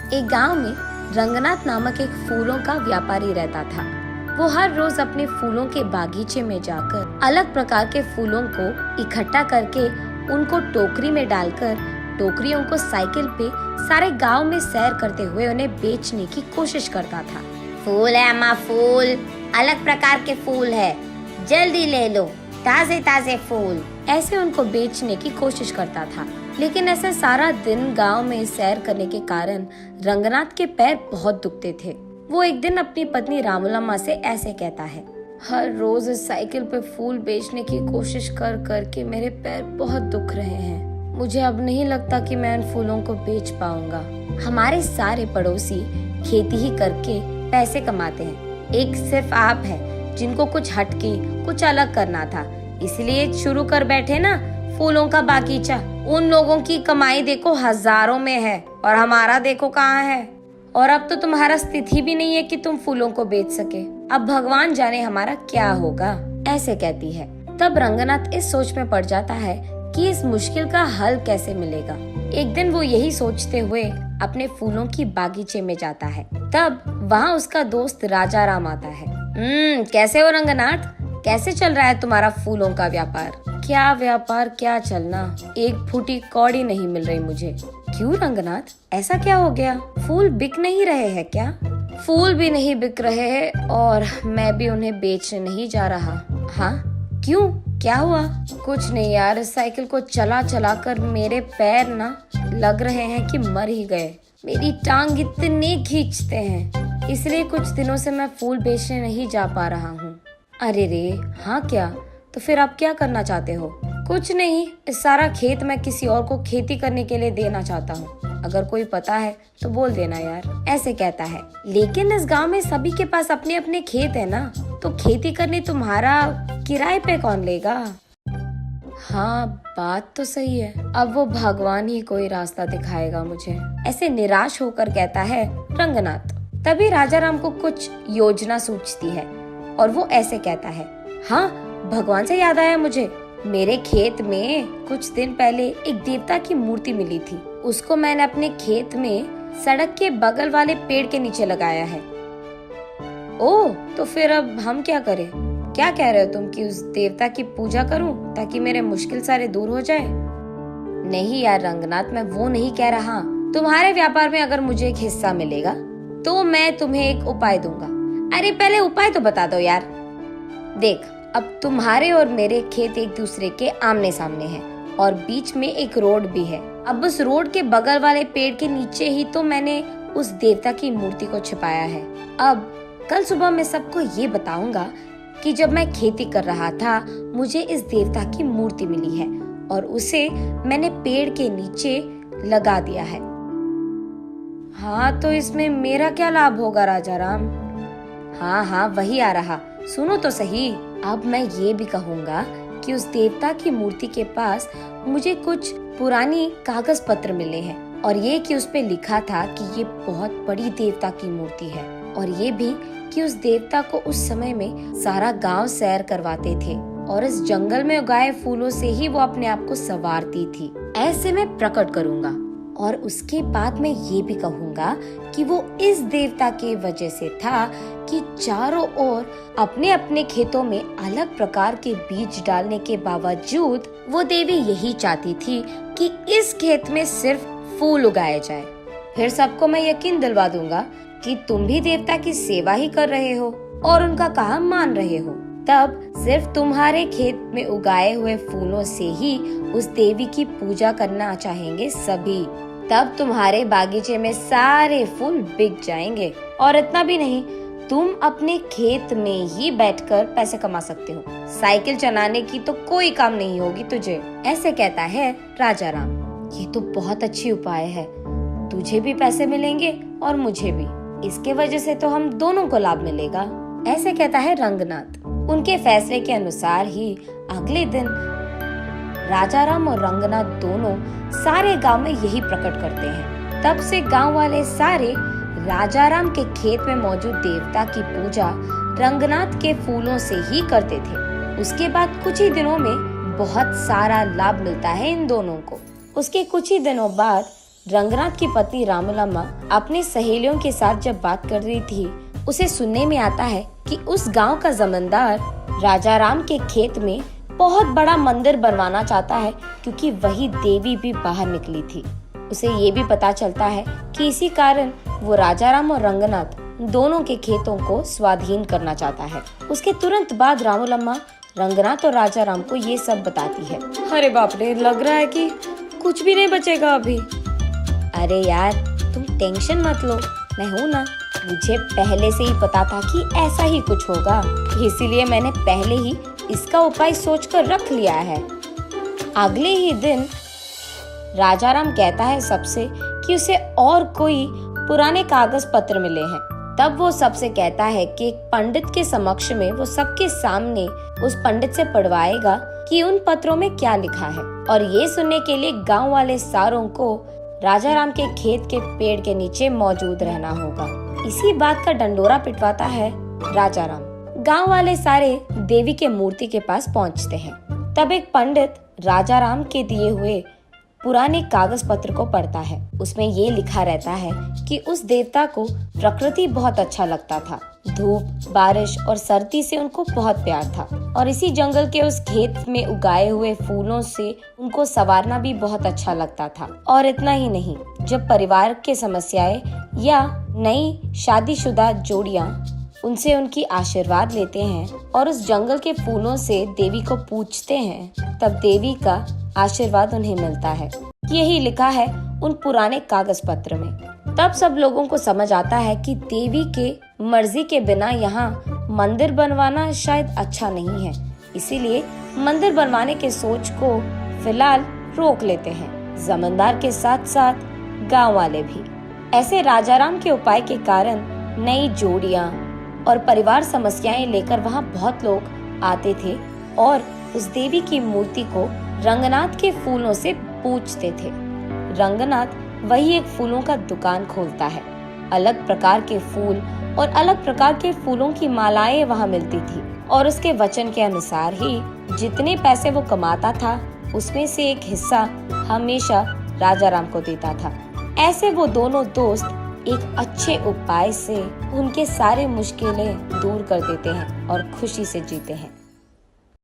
एक गांव में रंगनाथ नामक एक फूलों का व्यापारी रहता था। वो हर रोज अपने फूलों के बागीचे में जाकर अलग प्रकार के फूलों को इकट्ठा करके उनको टोकरी में डालकर टोकरियों को साइकिल पे सारे गांव में सैर करते हुए उन्हें बेचने की कोशिश करता था। फूल है अम्मा, फूल, अलग प्रकार के फूल है, जल्दी ले लो, ताजे ताजे फूल। ऐसे उनको बेचने की कोशिश करता था, लेकिन ऐसे सारा दिन गांव में सैर करने के कारण रंगनाथ के पैर बहुत दुखते थे। वो एक दिन अपनी पत्नी रामूलम्मा से ऐसे कहता है, हर रोज इस साइकिल पे फूल बेचने की कोशिश कर कर के मेरे पैर बहुत दुख रहे हैं। मुझे अब नहीं लगता कि मैं इन फूलों को बेच पाऊंगा। हमारे सारे पड़ोसी खेती ही करके पैसे कमाते हैं, एक सिर्फ आप है जिनको कुछ हटके कुछ अलग करना था, इसलिए शुरू कर बैठे ना फूलों का बागीचा। उन लोगों की कमाई देखो हजारों में है और हमारा देखो कहाँ है। और अब तो तुम्हारा स्थिति भी नहीं है कि तुम फूलों को बेच सके। अब भगवान जाने हमारा क्या होगा, ऐसे कहती है। तब रंगनाथ इस सोच में पड़ जाता है कि इस मुश्किल का हल कैसे मिलेगा। एक दिन वो यही सोचते हुए अपने फूलों की बागीचे में जाता है। तब वहाँ उसका दोस्त राजा राम आता है। कैसे हो रंगनाथ, कैसे चल रहा है तुम्हारा फूलों का व्यापार? क्या व्यापार, क्या चलना, एक फूटी कौड़ी नहीं मिल रही मुझे। क्यों रंगनाथ, ऐसा क्या हो गया? फूल बिक नहीं रहे हैं क्या? फूल भी नहीं बिक रहे हैं और मैं भी उन्हें बेचने नहीं जा रहा। हाँ, क्यों, क्या हुआ? कुछ नहीं यार, साइकिल को चला चला कर मेरे पैर ना लग रहे हैं कि मर ही गए। मेरी टांग इतने खींचते हैं, इसलिए कुछ दिनों से मैं फूल बेचने नहीं जा पा रहा हूँ। अरे रे, हाँ क्या? तो फिर आप क्या करना चाहते हो? कुछ नहीं, इस सारा खेत मैं किसी और को खेती करने के लिए देना चाहता हूँ। अगर कोई पता है तो बोल देना यार, ऐसे कहता है। लेकिन इस गांव में सभी के पास अपने अपने खेत है ना, तो खेती करने तुम्हारा किराए पे कौन लेगा? हाँ, बात तो सही है। अब वो भगवान ही कोई रास्ता दिखाएगा मुझे, ऐसे निराश होकर कहता है रंगनाथ। तभी राजा राम को कुछ योजना सूझती है और वो ऐसे कहता है, हाँ, भगवान से याद आया मुझे। मेरे खेत में कुछ दिन पहले एक देवता की मूर्ति मिली थी। उसको मैंने अपने खेत में सड़क के बगल वाले पेड़ के नीचे लगाया है। ओह, तो फिर अब हम क्या करें? क्या कह रहे हो तुम कि उस देवता की पूजा करूं ताकि मेरे मुश्किल सारे दूर हो जाए? नहीं यार रंगनाथ, मैं वो नहीं कह रहा। तुम्हारे व्यापार में अगर मुझे एक हिस्सा मिलेगा तो मैं तुम्हें एक उपाय दूंगा। अरे पहले उपाय तो बता दो यार। देख, अब तुम्हारे और मेरे खेत एक दूसरे के आमने सामने हैं और बीच में एक रोड भी है। अब उस रोड के बगल वाले पेड़ के नीचे ही तो मैंने उस देवता की मूर्ति को छिपाया है। अब कल सुबह मैं सबको ये बताऊंगा कि जब मैं खेती कर रहा था मुझे इस देवता की मूर्ति मिली है और उसे मैंने पेड़ के नीचे लगा दिया है। हाँ, तो इसमें मेरा क्या लाभ होगा राजा राम? हाँ हाँ, वही आ रहा, सुनो तो सही। अब मैं ये भी कहूँगा कि उस देवता की मूर्ति के पास मुझे कुछ पुरानी कागज पत्र मिले हैं और ये कि उस पे लिखा था कि ये बहुत बड़ी देवता की मूर्ति है और ये भी कि उस देवता को उस समय में सारा गांव सैर करवाते थे और इस जंगल में उगाए फूलों से ही वो अपने आप को संवारती थी। ऐसे मैं प्रकट करूँगा और उसके बाद मैं ये भी कहूँगा कि वो इस देवता के वजह से था कि चारों ओर अपने अपने खेतों में अलग प्रकार के बीज डालने के बावजूद वो देवी यही चाहती थी कि इस खेत में सिर्फ फूल उगाए जाए। फिर सबको मैं यकीन दिलवा दूंगा कि तुम भी देवता की सेवा ही कर रहे हो और उनका काम मान रहे हो। तब सिर्फ तुम्हारे खेत में उगाए हुए फूलों से ही उस देवी की पूजा करना चाहेंगे सभी। तब तुम्हारे बागीचे में सारे फूल बिक जाएंगे और इतना भी नहीं, तुम अपने खेत में ही बैठकर पैसे कमा सकते हो। साइकिल चलाने की तो कोई काम नहीं होगी तुझे, ऐसे कहता है राजा राम। ये तो बहुत अच्छी उपाय है, तुझे भी पैसे मिलेंगे और मुझे भी। इसके वजह से तो हम दोनों को लाभ मिलेगा, ऐसे कहता है रंगनाथ। उनके फैसले के अनुसार ही अगले दिन राजा राम और रंगनाथ दोनों सारे गांव में यही प्रकट करते हैं। तब से गांव वाले सारे राजा राम के खेत में मौजूद देवता की पूजा रंगनाथ के फूलों से ही करते थे। उसके बाद कुछ ही दिनों में बहुत सारा लाभ मिलता है इन दोनों को। उसके कुछ ही दिनों बाद रंगनाथ की पत्नी रामलम्मा अपनी सहेलियों के साथ जब बात कर रही थी, उसे सुनने में आता है कि उस गांव का जमींदार राजा राम के खेत में बहुत बड़ा मंदिर बनवाना चाहता है, क्योंकि वही देवी भी बाहर निकली थी। उसे ये भी पता चलता है कि इसी कारण वो राजा राम और रंगनाथ दोनों के खेतों को स्वाधीन करना चाहता है। उसके तुरंत बाद रामलम्मा रंगनाथ और राजा राम को ये सब बताती है। अरे बाप रे, लग रहा है कि कुछ भी नहीं बचेगा अभी। अरे यार, तुम टेंशन मत लो, मैं हूँ ना। मुझे पहले से ही पता था कि ऐसा ही कुछ होगा, इसीलिए मैंने पहले ही इसका उपाय सोचकर रख लिया है। अगले ही दिन राजा राम कहता है सबसे कि उसे और कोई पुराने कागज पत्र मिले हैं। तब वो सबसे कहता है कि एक पंडित के समक्ष में वो सबके सामने उस पंडित से पढ़वाएगा कि उन पत्रों में क्या लिखा है। और ये सुनने के लिए गांव वाले सारों को राजा राम के खेत के पेड़ के नीचे मौजूद रहना होगा। इसी बात का डंडोरा पिटवाता है राजा राम। गांव वाले सारे देवी के मूर्ति के पास पहुंचते हैं। तब एक पंडित राजा राम के दिए हुए पुराने कागज पत्र को पढ़ता है। उसमें ये लिखा रहता है कि उस देवता को प्रकृति बहुत अच्छा लगता था। धूप, बारिश और सर्दी से उनको बहुत प्यार था, और इसी जंगल के उस खेत में उगाए हुए फूलों से उनको संवारना भी बहुत अच्छा लगता था। और इतना ही नहीं, जब परिवार के समस्याएं या नई शादीशुदा जोड़ियां उनसे उनकी आशीर्वाद लेते हैं और उस जंगल के फूलों से देवी को पूजते हैं, तब देवी का आशीर्वाद उन्हें मिलता है। यही लिखा है उन पुराने कागज पत्र में। तब सब लोगों को समझ आता है कि देवी के मर्जी के बिना यहाँ मंदिर बनवाना शायद अच्छा नहीं है, इसीलिए मंदिर बनवाने के सोच को फिलहाल रोक लेते हैं, जमींदार के साथ साथ गांव वाले भी। ऐसे राजा राम के उपाय के कारण नई जोड़ियां और परिवार समस्याएं लेकर वहाँ बहुत लोग आते थे और उस देवी की मूर्ति को रंगनाथ के फूलों से पूजते थे। रंगनाथ वही एक फूलों का दुकान खोलता है। अलग प्रकार के फूल और अलग प्रकार के फूलों की मालाएं वहाँ मिलती थी, और उसके वचन के अनुसार ही जितने पैसे वो कमाता था उसमें से एक हिस्सा हमेशा राजा राम को देता था। ऐसे वो दोनों दोस्त एक अच्छे उपाय से उनके सारे मुश्किलें दूर कर देते हैं और खुशी से जीते हैं।